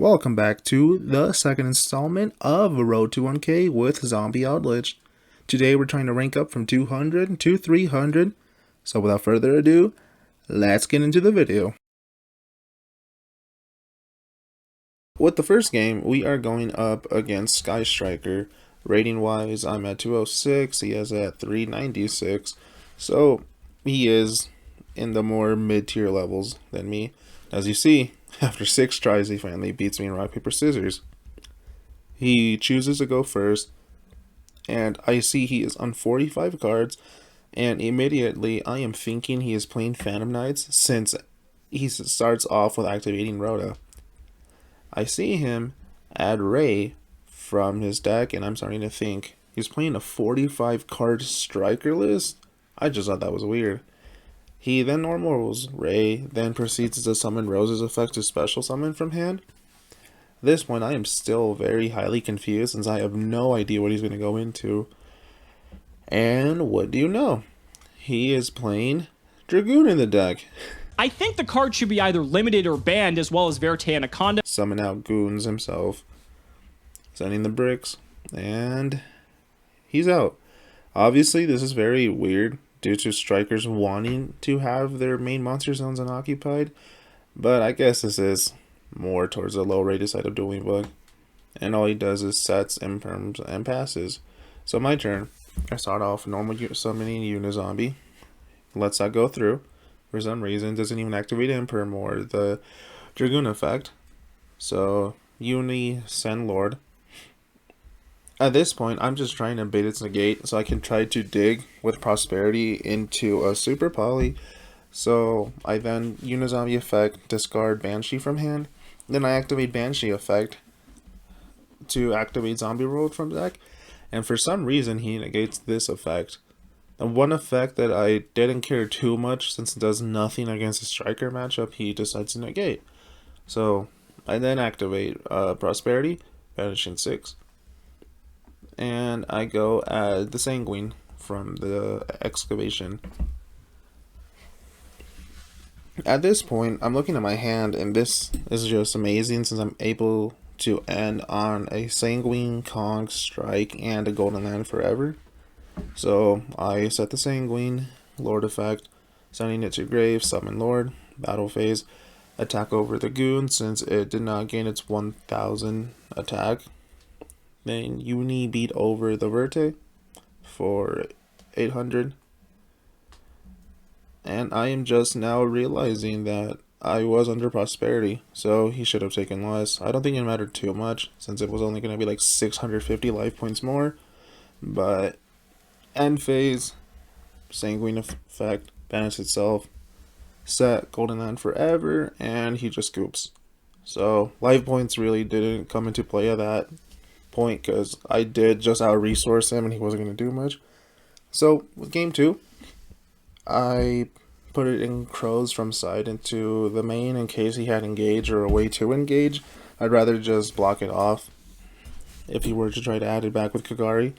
Welcome back to the second installment of Road to 1K with Zombie Eldlich. Today we're trying to rank up from 200 to 300, so without further ado, let's get into the video. With the first game, we are going up against Sky Striker. Rating wise, I'm at 206, he is at 396, so he is in the more mid-tier levels than me. As you see, after 6 tries, he finally beats me in rock, paper, scissors. He chooses to go first, and I see he is on 45 cards, and immediately I am thinking he is playing Phantom Knights since he starts off with activating Rhoda. I see him add Ray from his deck, and I'm starting to think he's playing a 45 card striker list. I just thought that was weird. He then normals Ray, then proceeds to summon Rose's effect to special summon from hand. At this point, I am still very highly confused since I have no idea what he's going to go into. And what do you know? He is playing Dragoon in the deck. I think the card should be either limited or banned, as well as Verte Anaconda. Summon out Goons himself. Sending the bricks. And he's out. Obviously, this is very weird due to strikers wanting to have their main monster zones unoccupied, but I guess this is more towards the low rated side of DuelingBook, and all he does is sets, imperms, and passes. So my turn. I start off normal summoning Unizombie, lets that go through. For some reason, doesn't even activate imperm or the Dragoon effect. So Uni send Lord. At this point, I'm just trying to bait its negate so I can try to dig with Prosperity into a Super Poly. So I then Unizombie effect, discard Banshee from hand. Then I activate Banshee effect to activate Zombie World from deck. And for some reason, he negates this effect. The one effect that I didn't care too much since it does nothing against a striker matchup, he decides to negate. So I then activate Prosperity, banishing 6. And I go add the Sanguine from the excavation. At this point, I'm looking at my hand, and this is just amazing since I'm able to end on a Sanguine, Conch, Strike, and a Golden Land Forever. So I set the Sanguine, Lord effect, sending it to grave, summon Lord, battle phase, attack over the Goon since it did not gain its 1000 attack. Then Uni beat over the Verte for 800. And I am just now realizing that I was under Prosperity, so he should have taken less. I don't think it mattered too much since it was only going to be like 650 life points more. But end phase, Sanguine effect, banish itself, set Golden Land Forever, and he just scoops. So life points really didn't come into play at that point because I did just out resource him and he wasn't going to do much. So with game 2, I put it in crows from side into the main in case he had engage or a way to engage. I'd rather just block it off if he were to try to add it back with Kagari.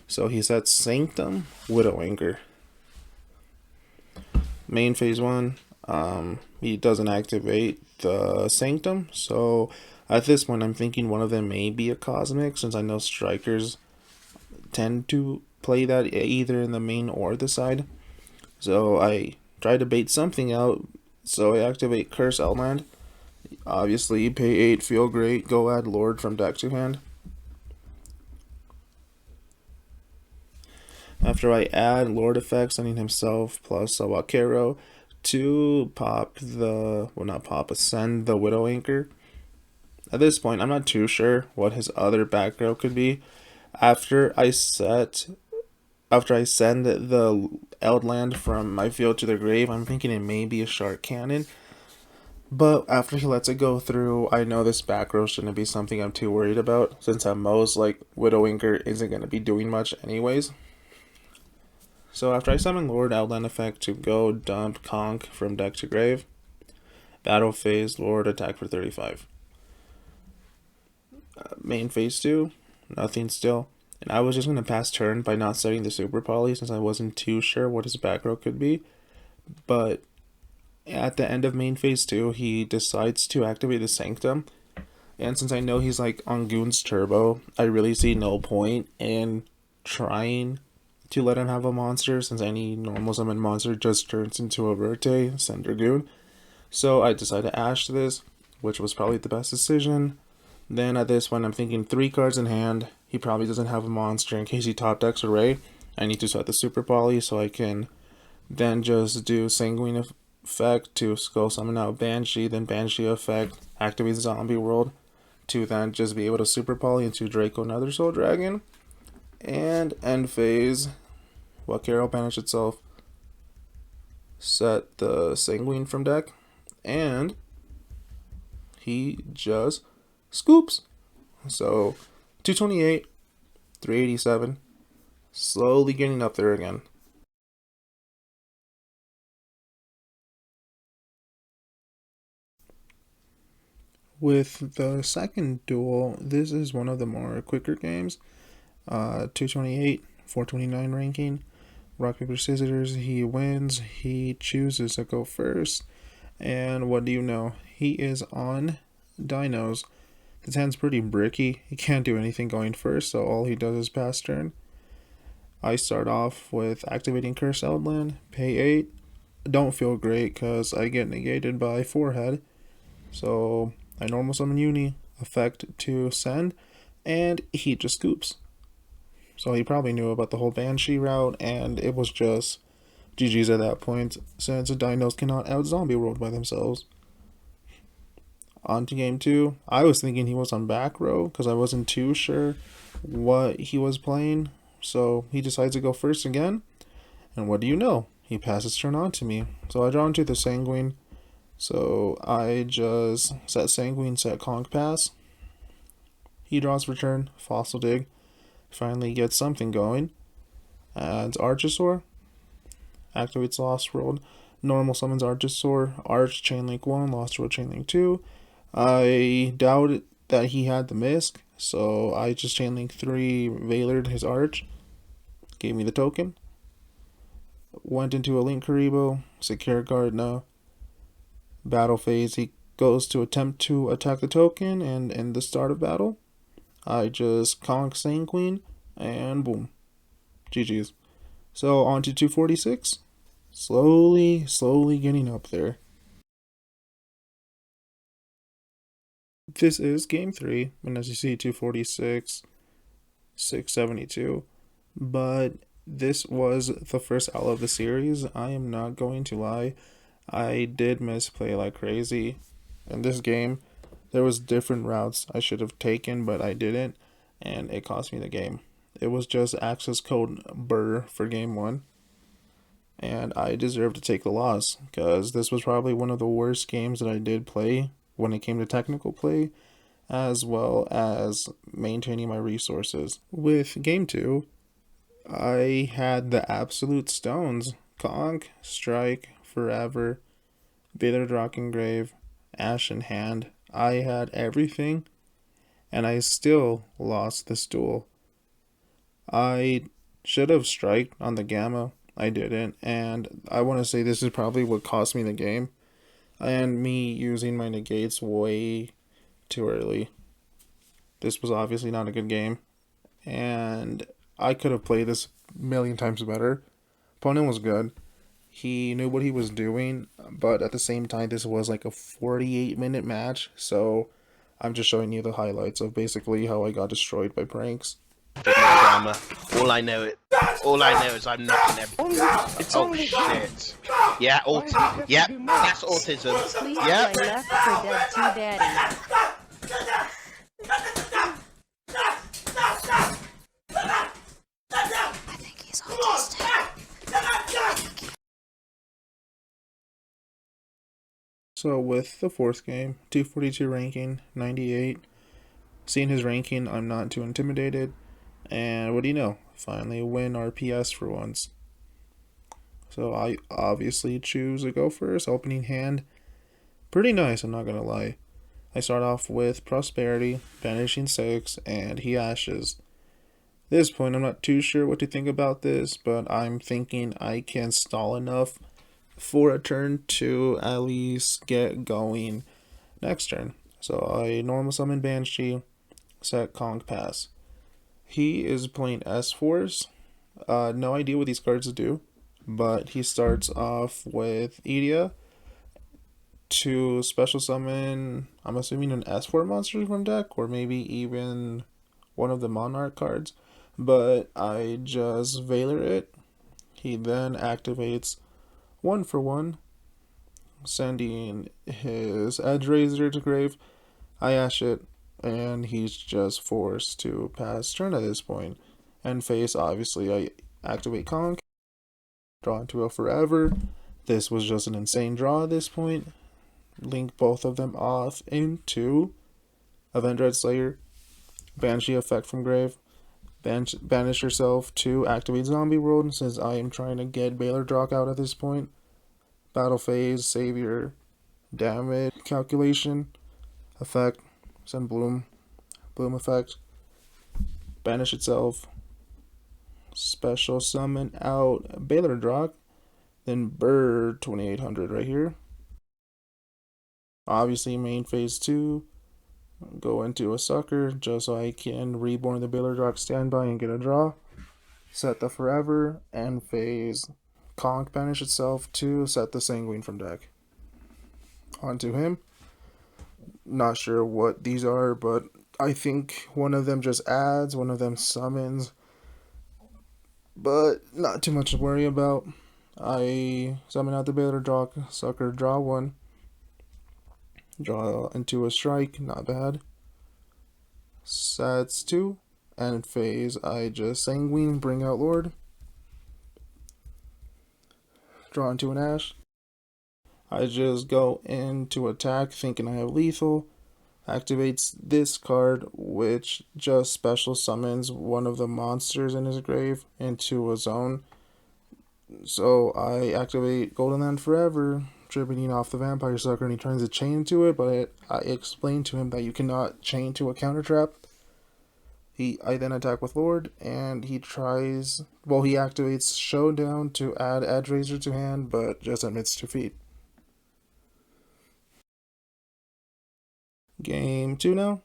So he sets Sanctum, Widow Anchor. Main phase 1, he doesn't activate the Sanctum, so at this point I'm thinking one of them may be a Cosmic since I know strikers tend to play that either in the main or the side. So I try to bait something out, so I activate Curse Outland. Obviously pay 8, feel great, go add Lord from deck to hand. After I add Lord effect, sending himself plus a Wakero to pop the, well not pop, but send the Widow Anchor. At this point, I'm not too sure what his other back row could be. After I send the Eldland from my field to the grave, I'm thinking it may be a Shark Cannon. But after he lets it go through, I know this back row shouldn't be something I'm too worried about, since at most, like, Widow Anchor isn't going to be doing much anyways. So after I summon Lord, Outland effect to go dump Conch from deck to grave. Battle phase, Lord, attack for 35. Main phase 2, nothing still. And I was just going to pass turn by not setting the Super Poly since I wasn't too sure what his back row could be. But at the end of main phase 2, he decides to activate the Sanctum. And since I know he's like on Goon's Turbo, I really see no point in trying to let him have a monster, since any normal summon monster just turns into a Verte, Sender Goon. So I decided to Ash this, which was probably the best decision. Then at this point, I'm thinking 3 cards in hand. He probably doesn't have a monster in case he top decks Array. I need to set the Super Poly so I can then just do Sanguine effect to go summon out Banshee, then Banshee effect, activate Zombie World to then just be able to Super Poly into Draco Nether Soul Dragon. And end phase, Wakero banish itself, set the Sanguine from deck, and he just scoops. So 228, 387, slowly getting up there again. With the second duel, this is one of the more quicker games. 228, 429 ranking. Rock, paper, scissors. He wins. He chooses to go first. And what do you know? He is on dinos. His hand's pretty bricky. He can't do anything going first, so all he does is pass turn. I start off with activating Curse Outland, pay 8. Don't feel great because I get negated by Forehead. So I normal summon Uni, effect to send, and he just scoops. So he probably knew about the whole Banshee route, and it was just GG's at that point, since the dinos cannot out Zombie World by themselves. On to game 2. I was thinking he was on back row because I wasn't too sure what he was playing. So he decides to go first again. And what do you know? He passes turn on to me. So I draw into the Sanguine. So I just set Sanguine, set Conk Pass. He draws return, Fossil Dig. Finally gets something going. Adds Archosaur. Activates Lost World. Normal summons Archosaur. Arch Chainlink 1, Lost World Chainlink 2. I doubted that he had the Misk, so I just Chainlink 3 Veilered his Arch. Gave me the token. Went into a Link Karibo, Secure Gardna. Battle phase, he goes to attempt to attack the token, and in the start of battle, I just conk Sanguine, and boom. GG's. So on to 246. Slowly getting up there. This is game 3, and as you see, 246, 672. But this was the first L of the series. I am not going to lie. I did misplay like crazy. In this game, there was different routes I should have taken, but I didn't, and it cost me the game. It was just access code BURR for game 1. And I deserve to take the loss, because this was probably one of the worst games that I did play when it came to technical play, as well as maintaining my resources. With game 2, I had the absolute stones. Conk, Strike, Forever, Veilered Rocking Grave, Ash in hand. I had everything, and I still lost this duel. I should have striked on the Gamma. I didn't, and I want to say this is probably what cost me the game, and me using my negates way too early. This was obviously not a good game, and I could have played this a million times better. Opponent was good. He knew what he was doing, but at the same time, this was like a 48-minute match, so I'm just showing you the highlights of basically how I got destroyed by pranks. Drama. All I know is I'm knocking everything. Oh shit. Yeah, yeah, that's autism. Please Yeah. join left for dead to daddy. I think he's autistic. So with the fourth game, 242 ranking, 98. Seeing his ranking, I'm not too intimidated. And what do you know? Finally win RPS for once. So I obviously choose to go first. Opening hand. Pretty nice, I'm not going to lie. I start off with Prosperity, banishing 6, and he ashes. At this point, I'm not too sure what to think about this, but I'm thinking I can stall enough for a turn to at least get going next turn. So I normal summon Banshee, set Conk Pass. He is playing S-Force. No idea what these cards do, but he starts off with Idia to special summon, I'm assuming an S4 monster from deck, or maybe even one of the Monarch cards, but I just Valor it. He then activates 1/1, sending his Edge Razor to grave. I Ash it, and he's just forced to pass turn at this point. And face, obviously, I activate Conk, draw into a Forever. This was just an insane draw at this point. Link both of them off into Avenged Slayer, Banshee effect from grave, banish yourself to activate Zombie World, since I am trying to get Baylor Drock out at this point. Battle phase, Savior, damage calculation, effect, send Bloom, Bloom effect, banish itself, special summon out Baylor Drock, then Bird 2800 right here. Obviously, main phase 2, go into a sucker just so I can reborn the Baylor Drock standby and get a draw. Set the Forever, and phase Conk banish itself to set the Sanguine from deck. Onto him. Not sure what these are, but I think one of them just adds, one of them summons, but not too much to worry about. I summon out the Baylor Drock, sucker, draw 1. Draw into a strike, not bad. Sets 2, and phase I just Sanguine, bring out Lord. Draw into an Ash. I just go into attack thinking I have lethal. Activates this card, which just special summons one of the monsters in his grave into a zone. So I activate Golden Land Forever, tributing off the Vampire Sucker, and he tries to chain to it, but I explained to him that you cannot chain to a counter trap. I then attack with Lord, and he activates Showdown to add Edge Razor to hand, but just admits defeat. Game 2 now.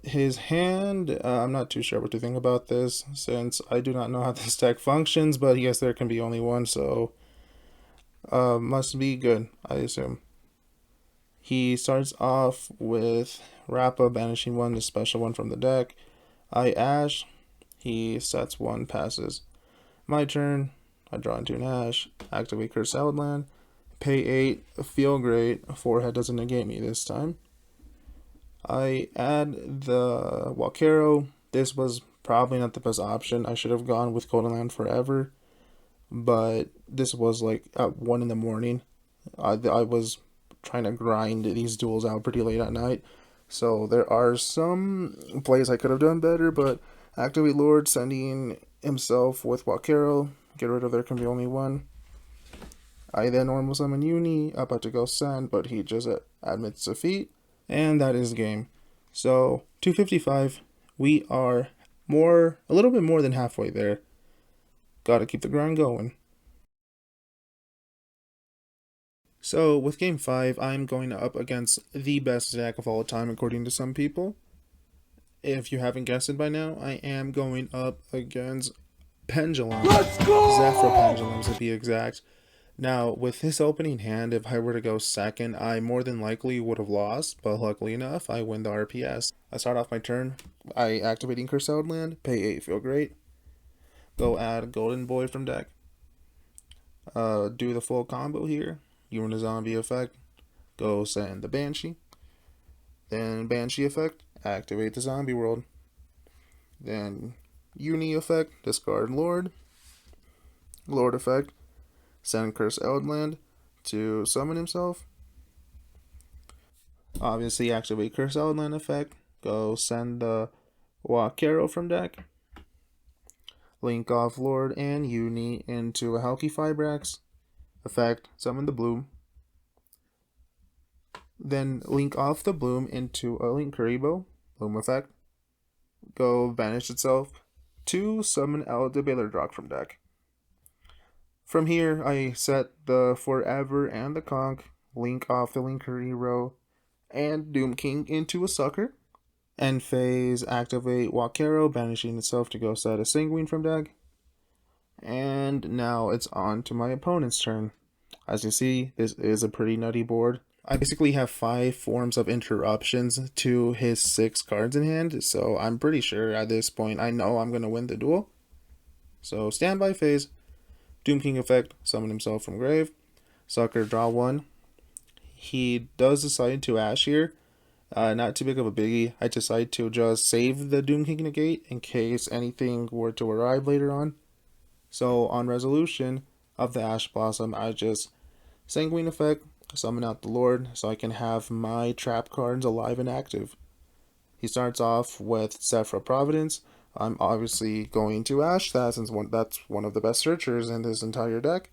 His hand, I'm not too sure what to think about this, since I do not know how this deck functions, but yes, there can be only one, so must be good, I assume. He starts off with Rappa, banishing 1, the special one from the deck. I Ash, he sets 1, passes. My turn, I draw into an Ash, activate Curse Outland, pay 8, feel great, Forehead doesn't negate me this time. I add the Walkero. This was probably not the best option. I should have gone with Golden Land Forever, but this was like at 1 in the morning. I was trying to grind these duels out pretty late at night, so there are some plays I could have done better, but activate Lord, sending himself with Walkero, get rid of there can be only one. I then normal summon Uni, about to go send, but he just admits defeat, and that is the game. So 255, we are a little bit more than halfway there. Gotta keep the grind going. So with game 5, I'm going up against the best deck of all time according to some people. If you haven't guessed it by now, I am going up against Pendulum. Let's go! Zephyr Pendulums to be exact. Now, with this opening hand, if I were to go second, I more than likely would have lost, but luckily enough, I win the RPS. I start off my turn, I activating Curse Outland, pay 8, feel great. Go add Golden Boy from deck. Do the full combo here. You run a zombie effect, go send the Banshee. Then Banshee effect, activate the Zombie World. Then Uni effect, discard Lord. Lord effect, send Curse Outland to summon himself. Obviously activate Curse Outland effect, go send the Walkero from deck. Link off Lord and Uni into a Halki Fibrax. Effect, summon the Bloom. Then link off the Bloom into a Link Kuribo. Bloom effect. Go banish itself to summon out the Baylor Drock from deck. From here, I set the Forever and the Conk. Link off the Link Kuribo and Doom King into a sucker. End phase, activate Wakero, banishing itself to go set a Sanguine from deck. And now it's on to my opponent's turn. As you see, this is a pretty nutty board. I basically have 5 forms of interruptions to his 6 cards in hand, so I'm pretty sure at this point I know I'm going to win the duel. So standby phase, Doom King effect, summon himself from grave, sucker, draw 1. He does decide to Ash here. Not too big of a biggie. I decide to just save the Doom King negate in case anything were to arrive later on. So on resolution of the Ash Blossom, I just Sanguine effect, summon out the Lord so I can have my trap cards alive and active. He starts off with Zephyr Providence. I'm obviously going to Ash that since that's one of the best searchers in this entire deck.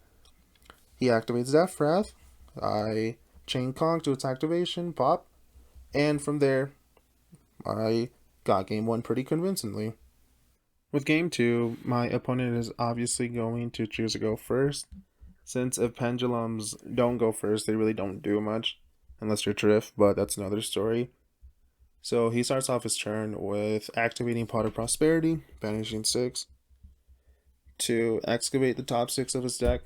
He activates Zephyr Wrath. I chain Conk to its activation, pop, and from there I got game 1 pretty convincingly. With game 2, my opponent is obviously going to choose to go first. Since if pendulums don't go first, they really don't do much. Unless you're Drift, but that's another story. So he starts off his turn with activating Pot of Prosperity, banishing 6. To excavate the top 6 of his deck.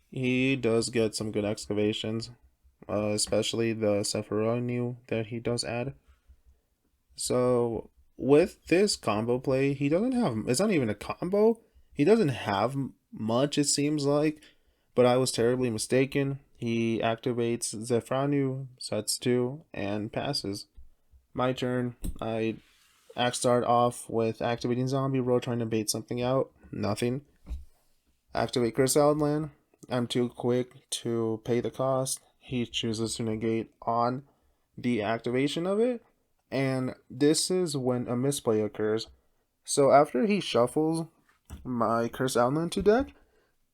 He does get some good excavations. Especially the Sephiroth that he does add. So with this combo play, he doesn't have, it's not even a combo. He doesn't have much, it seems like, but I was terribly mistaken. He activates Zephranu, sets 2, and passes. My turn. I start off with activating Zombie Road, trying to bait something out. Nothing. Activate Curse Outland. I'm too quick to pay the cost. He chooses to negate on the activation of it. And this is when a misplay occurs. So after he shuffles my Curse Outland to deck,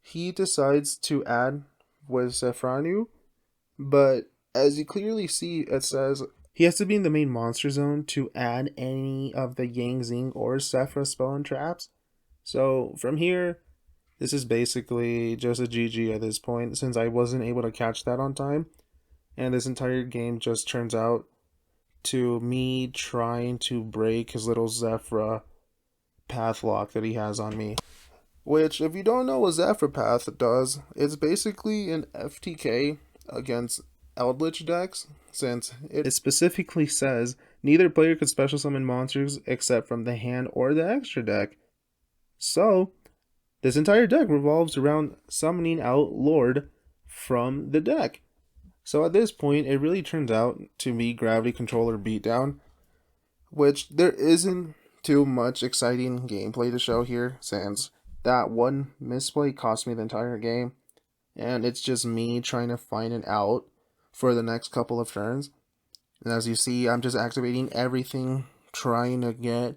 he decides to add with Zephranu. But as you clearly see, it says he has to be in the main monster zone to add any of the Yang Zing or Sephra spell and traps. So from here, this is basically just a GG at this point, since I wasn't able to catch that on time. And this entire game just turns out to me trying to break his little Zephyr path lock that he has on me. Which, if you don't know what Zephyr path does, it's basically an FTK against Eldlich decks, since it specifically says neither player could special summon monsters except from the hand or the extra deck. So this entire deck revolves around summoning out Lord from the deck. So at this point, it really turns out to be Gravity Controller Beatdown, which there isn't too much exciting gameplay to show here, since that one misplay cost me the entire game, and it's just me trying to find an out for the next couple of turns. And as you see, I'm just activating everything, trying to get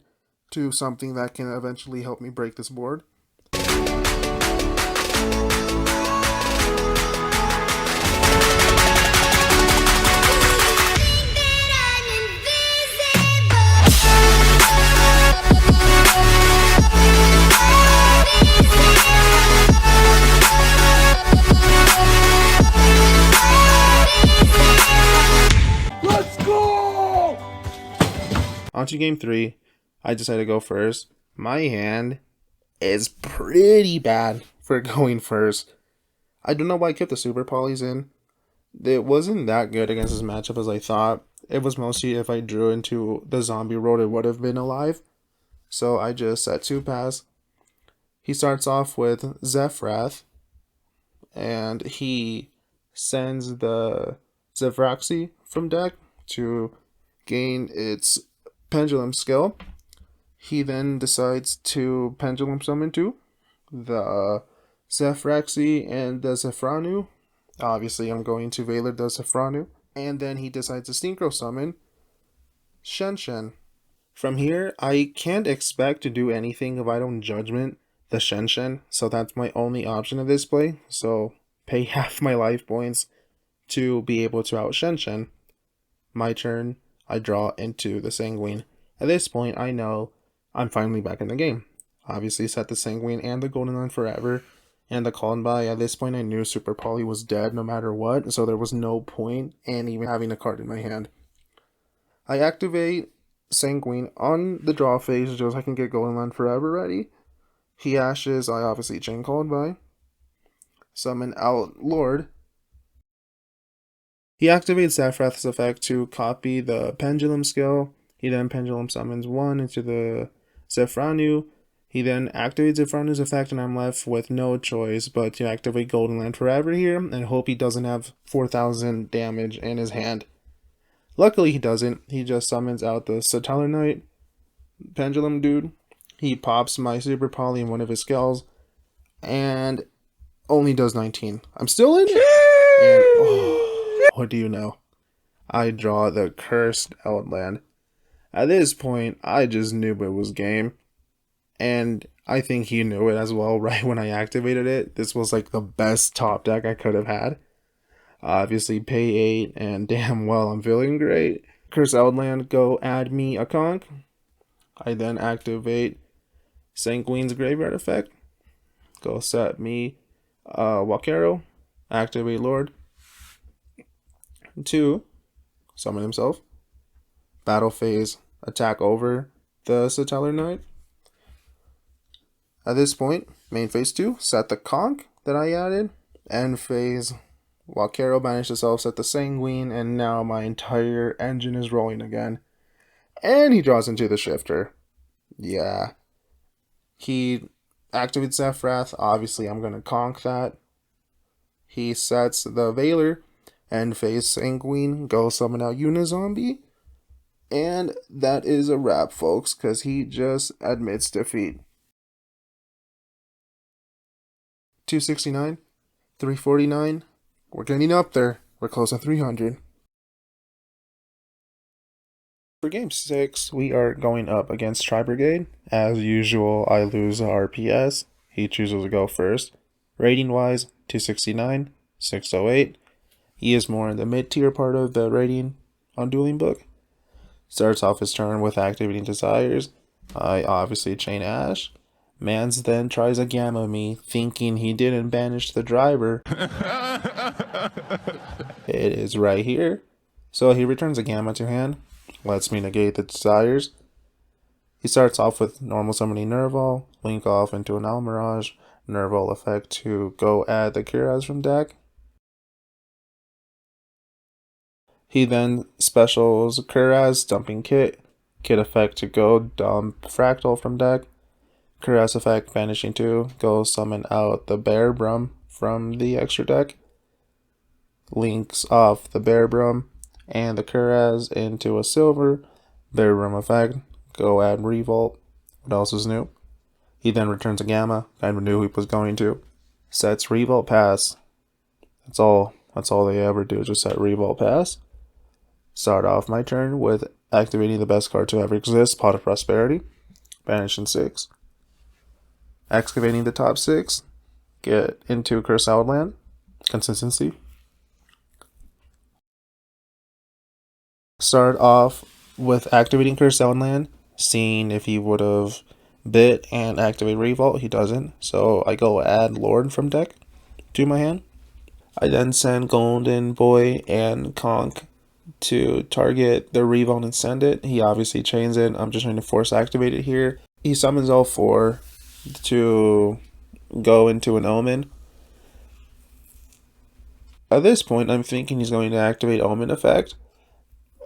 to something that can eventually help me break this board. On to game 3, I decided to go first. My hand is pretty bad for going first. I don't know why I kept the super polys in. It wasn't that good against this matchup as I thought. It was mostly if I drew into the zombie road, it would have been alive. So I just set 2 pass. He starts off with Zephyrath, and he sends the Zevraxi from deck to gain its Pendulum skill. He then decides to Pendulum summon to the Zefraxi and the Zephranu. Obviously, I'm going to Valor the Zephranu. And then he decides to Synchro summon Shen. From here, I can't expect to do anything if I don't Judgment the Shen. So that's my only option of this play. So pay half my life points to be able to out Shen. My turn. I draw into the Sanguine. At this point, I know I'm finally back in the game. Obviously, set the Sanguine and the Golden Line forever, and the call by. At this point, I knew Super Poly was dead no matter what, so there was no point in even having a card in my hand. I activate Sanguine on the draw phase just so I can get Golden Land Forever ready. He ashes, I obviously chain called by. Summon out Lord. He activates Saffrath's effect to copy the Pendulum skill. He then Pendulum summons 1 into the Zephranu. He then activates Zephrano's effect, and I'm left with no choice but to activate Golden Land Forever here and hope he doesn't have 4,000 damage in his hand. Luckily he doesn't. He just summons out the Satellar Knight Pendulum dude. He pops my Super Poly in one of his skills and only does 19. I'm still in it. And, what do you know? I draw the cursed Outland. At this point, I just knew it was game. And I think he knew it as well right when I activated it. This was like the best top deck I could have had. Obviously pay 8 and damn well I'm feeling great. Curse Outland, go add me a conch. I then activate Sanguine's Graveyard effect. Go set me Wakero. Activate Lord. 2. Summon himself. Battle phase. Attack over the Satellar Knight. At this point, main phase 2, set the conch that I added. End phase, Wakero banished itself, set the Sanguine, and now my entire engine is rolling again. And he draws into the Shifter. Yeah. He activates Saffrath. Obviously, I'm going to conch that. He sets the Veiler. End phase Sanguine. Go summon out Unizombie. And that is a wrap, folks, because he just admits defeat. 269, 349. We're getting up there. We're close to 300. For game 6, we are going up against Tri Brigade. As usual, I lose a RPS. He chooses to go first. Rating wise, 269, 608. He is more in the mid-tier part of the rating on DuelingBook. Starts off his turn with activating Desires. I obviously chain Ash. Mans then tries a Gamma me, thinking he didn't banish the driver. It is right here. So he returns a Gamma to hand. Lets me negate the Desires. He starts off with normal summoning Nerval, link off into an Almirage, Nerval effect to go add the Kuraz from deck. He then specials Kuraz, dumping Kit effect to go dump Fractal from deck. Kuraz effect banishing 2, go summon out the Bear Brum from the extra deck. Links off the Bear Brum and the Kuraz into a silver. Bear Brum effect, go add Revolt. What else is new? He then returns a Gamma, I knew he was going to. Sets Revolt Pass. That's all they ever do, just set Revolt Pass. Start off my turn with activating the best card to ever exist, Pot of Prosperity. Banishing 6. Excavating the top 6. Get into Curse Outland. Consistency. Start off with activating Curse Outland, seeing if he would have bit and activate Revolt. He doesn't, so I go add Lord from deck to my hand. I then send Golden Boy and Conch to target the Revolt and send it. He obviously chains it. I'm just trying to force activate it here. He summons all 4 to go into an Omen. At this point, I'm thinking he's going to activate Omen effect.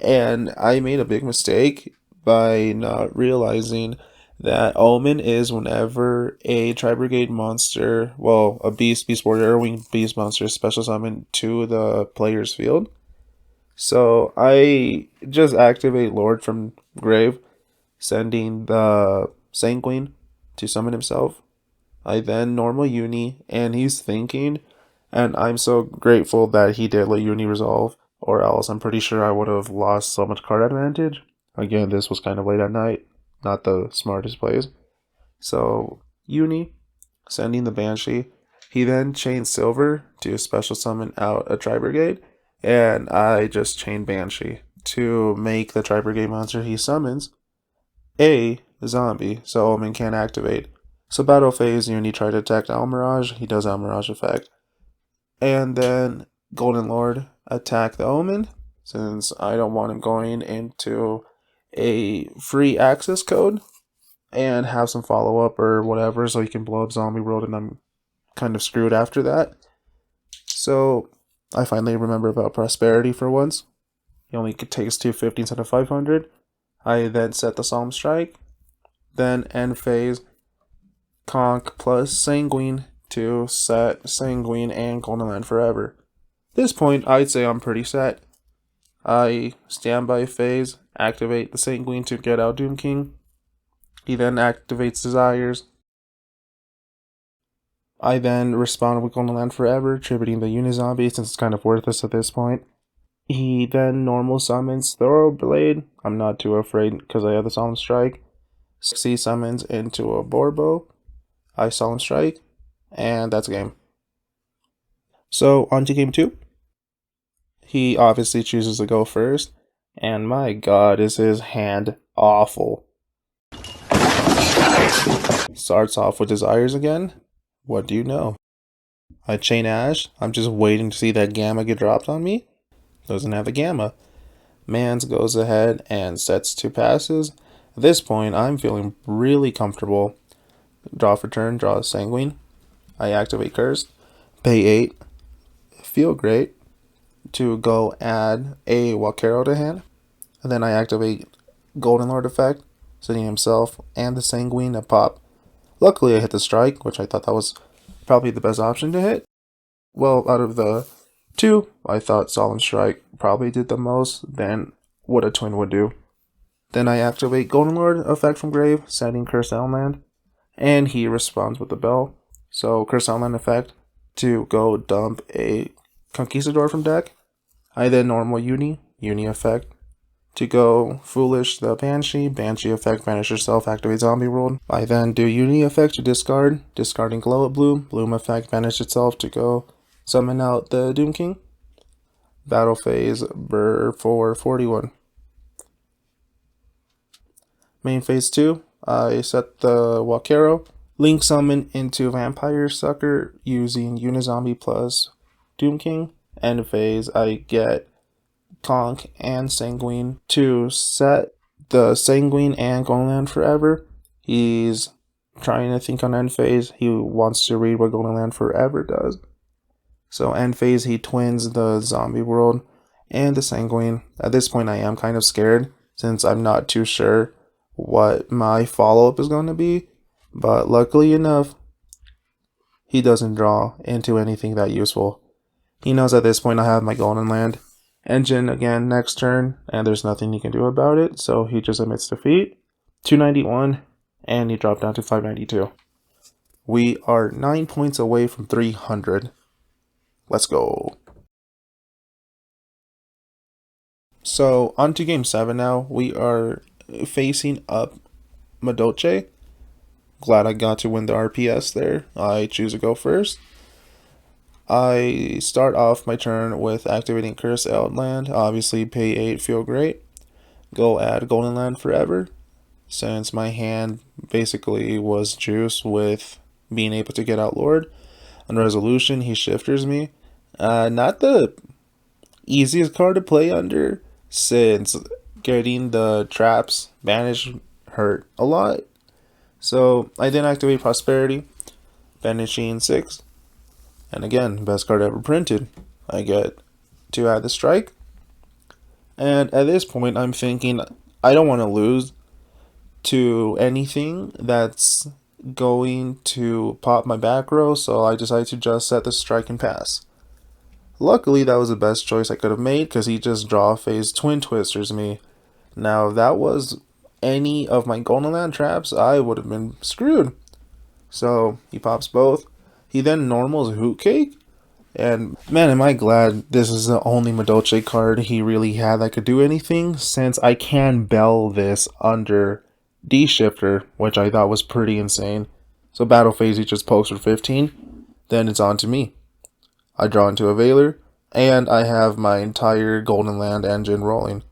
And I made a big mistake by not realizing that Omen is whenever a Tri-Brigade monster, well, a Beast Warrior, or Winged Beast monster special summon to the player's field. So I just activate Lord from Grave, sending the Sanguine to summon himself. I then normal Uni, and he's thinking, and I'm so grateful that he did let Uni resolve, or else I'm pretty sure I would have lost so much card advantage. Again, this was kind of late at night, not the smartest plays. So Uni, sending the Banshee. He then chains Silver to special summon out a Tri-Brigade, and I just chain Banshee to make the Tri-Brigade monster he summons a zombie, so Omen can't activate. So battle phase, Uni tried to attack Almirage, he does Almirage effect. And then Golden Lord attack the Omen, since I don't want him going into a free access code and have some follow up or whatever so he can blow up Zombie World and I'm kind of screwed after that. So I finally remember about Prosperity for once. He only takes 250 instead of 500. I then set the Solemn Strike. Then end phase, Conk plus Sanguine to set Sanguine and Golden Land forever. At this point, I'd say I'm pretty set. I standby phase, activate the Sanguine to get out Doom King. He then activates Desires. I then respond with Golden Land forever, tributing the Unizombie since it's kind of worthless at this point. He then normal summons Thorough Blade. I'm not too afraid because I have the Solemn Strike. C summons into a Borbo. I Solemn Strike. And that's game. So on to game 2. He obviously chooses to go first. And my god, is his hand awful. Starts off with Desires again. What do you know? I chain Ash. I'm just waiting to see that Gamma get dropped on me. Doesn't have a Gamma. Mans goes ahead and sets 2 passes. At this point, I'm feeling really comfortable. Draw for turn, draw Sanguine. I activate Cursed. Pay 8. Feel great. To go add a Wakero to hand. And then I activate Golden Lord effect, setting himself and the Sanguine to pop. Luckily I hit the strike, which I thought that was probably the best option to hit. Well, out of the 2, I thought Solemn Strike probably did the most than what a twin would do. Then I activate Golden Lord effect from grave, setting Curse Elmland, and he responds with the bell. So Curse Elmland effect to go dump a Conquistador from deck. I then normal Uni effect to go Foolish the Banshee effect, banish yourself, activate Zombie World. I then do Uni effect to discard, discarding Glow at Bloom effect, banish itself to go summon out the Doom King. Battle phase, Burr for 41. Main phase 2, I set the Wakero, Link summon into Vampire Sucker using Unizombie plus Doom King. End phase, I get Conk and Sanguine to set the Sanguine and Golden Land forever. He's trying to think on end phase. He wants to read what Golden Land forever does. So end phase, he twins the Zombie World and the Sanguine. At this point, I am kind of scared since I'm not too sure what my follow-up is going to be. But luckily enough, he doesn't draw into anything that useful. He knows at this point I have my Golden Land engine again next turn, and there's nothing he can do about it, so he just admits defeat. 291, and he dropped down to 592. We are 9 points away from 300. Let's go. So, on to game 7 now. We are facing up Madolche. Glad I got to win the RPS there. I choose to go first. I start off my turn with activating Curse Outland. Obviously, pay 8, feel great. Go add Golden Land forever, since my hand basically was juice with being able to get out Lord. On resolution, he shifters me. Not the easiest card to play under, since getting the traps banished hurt a lot. So I then activate Prosperity, banishing 6. And again, best card ever printed. I get to add the strike. And at this point, I'm thinking I don't want to lose to anything that's going to pop my back row, so I decided to just set the strike and pass. Luckily, that was the best choice I could have made because he just draw phase twin twisters me. Now, if that was any of my Golden Land traps, I would have been screwed. So he pops both. He then normals Hoot Cake. And man, am I glad this is the only Madolche card he really had that could do anything, since I can bell this under D-Shifter, which I thought was pretty insane. So battle phase, he just pokes for 15. Then it's on to me. I draw into a Veiler, and I have my entire Golden Land engine rolling.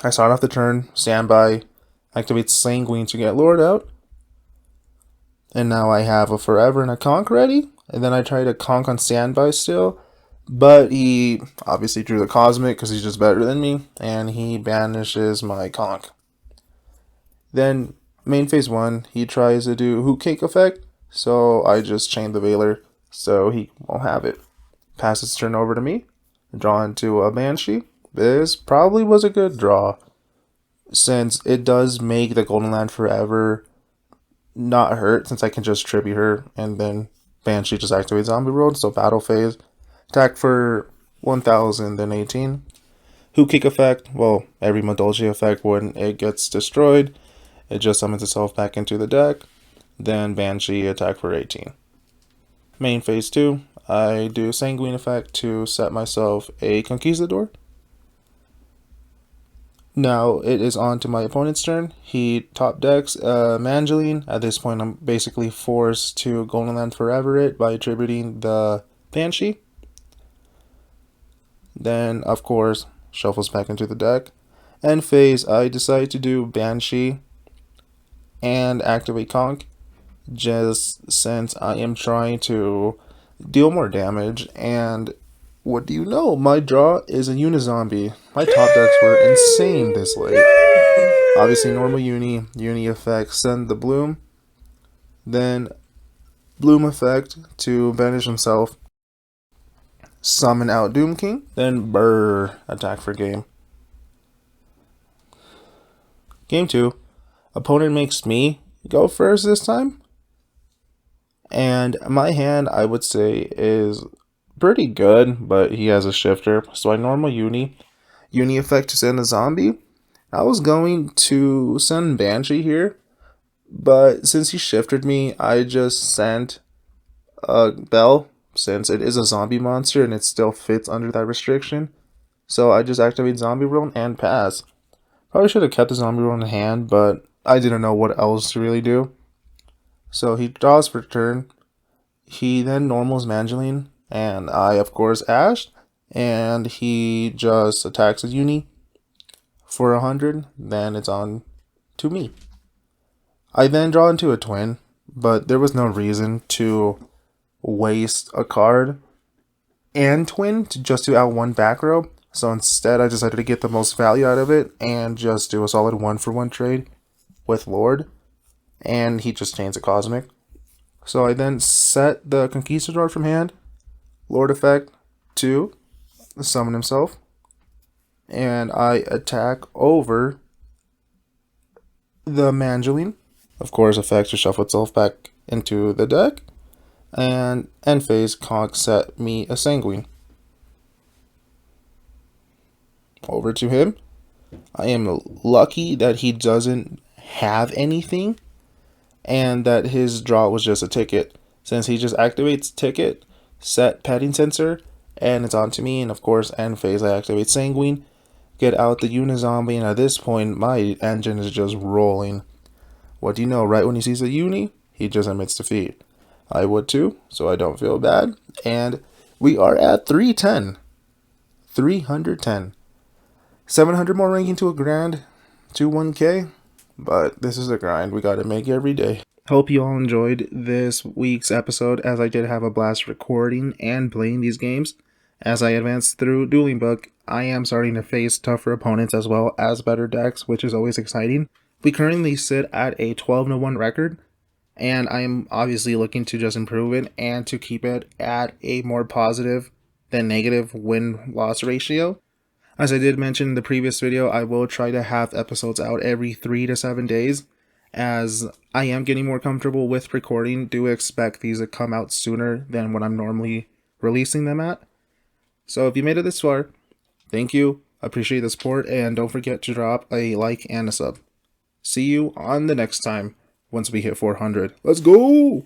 I start off the turn, standby, activate Sanguine to get Lord out. And now I have a Forever and a Conk ready. And then I tried a Conk on standby still. But he obviously drew the Cosmic because he's just better than me. And he banishes my Conk. Then main phase 1, he tries to do Hoot Cake effect. So I just chain the Veiler so he won't have it. Pass his turn over to me. Draw into a Banshee. This probably was a good draw, since it does make the Golden Land Forever not hurt, since I can just tribute her and then Banshee just activates Zombie World. So battle phase, attack for 1018. Hoot Kick effect, well, every Madolche effect, when it gets destroyed, it just summons itself back into the deck. Then Banshee, attack for 18. Main phase 2, I do Sanguine effect to set myself a Conquistador. Now it is on to my opponent's turn. He top decks Mangeline. At this point, I'm basically forced to Golden Land Forever it by attributing the Banshee. Then, of course, shuffles back into the deck. End phase, I decide to do Banshee and activate Conk, just since I am trying to deal more damage. And what do you know? My draw is a Unizombie. My top decks were insane this late. Obviously, normal Uni effect, send the Bloom. Then, Bloom effect to banish himself. Summon out Doom King. Then, Brrr, attack for game. Game 2. Opponent makes me go first this time. And my hand, I would say, is pretty good, but he has a shifter. So I normal Uni effect to send a zombie. I was going to send Banshee here, but since he shifted me, I just sent a Bell, since it is a zombie monster and it still fits under that restriction. So I just activate Zombie World and pass. Probably should have kept the Zombie World in hand, but I didn't know what else to really do. So he draws for turn. He then normals Mangeline, and I, of course, ashed, and he just attacks a Uni for 100. Then it's on to me. I then draw into a twin, but there was no reason to waste a card and twin to out one back row. So instead, I decided to get the most value out of it and just do a solid 1-for-1 trade with Lord, and he just chains a Cosmic. So I then set the Conquistador from hand, Lord effect to summon himself, and I attack over the Mangeline. Of course, effect to shuffle itself back into the deck, and end phase, Conk set me a Sanguine. Over to him. I am lucky that he doesn't have anything, and that his draw was just a ticket, since he just activates ticket, set petting sensor, and it's on to me. And of course, end phase, I activate Sanguine, get out the Unizombie, and at this point my engine is just rolling. What do you know, right when he sees a Uni, he just admits defeat. I would too, so I don't feel bad. And we are at 310. 310. 700 more ranking to a grand, to 1k. But this is a grind we gotta make every day. Hope you all enjoyed this week's episode, as I did have a blast recording and playing these games. As I advance through DuelingBook, I am starting to face tougher opponents as well as better decks, which is always exciting. We currently sit at a 12-1 record, and I am obviously looking to just improve it and to keep it at a more positive than negative win-loss ratio. As I did mention in the previous video, I will try to have episodes out every 3 to 7 days. As I am getting more comfortable with recording, do expect these to come out sooner than what I'm normally releasing them at. So if you made it this far, thank you, appreciate the support, and don't forget to drop a like and a sub. See you on the next time, once we hit 400. Let's go!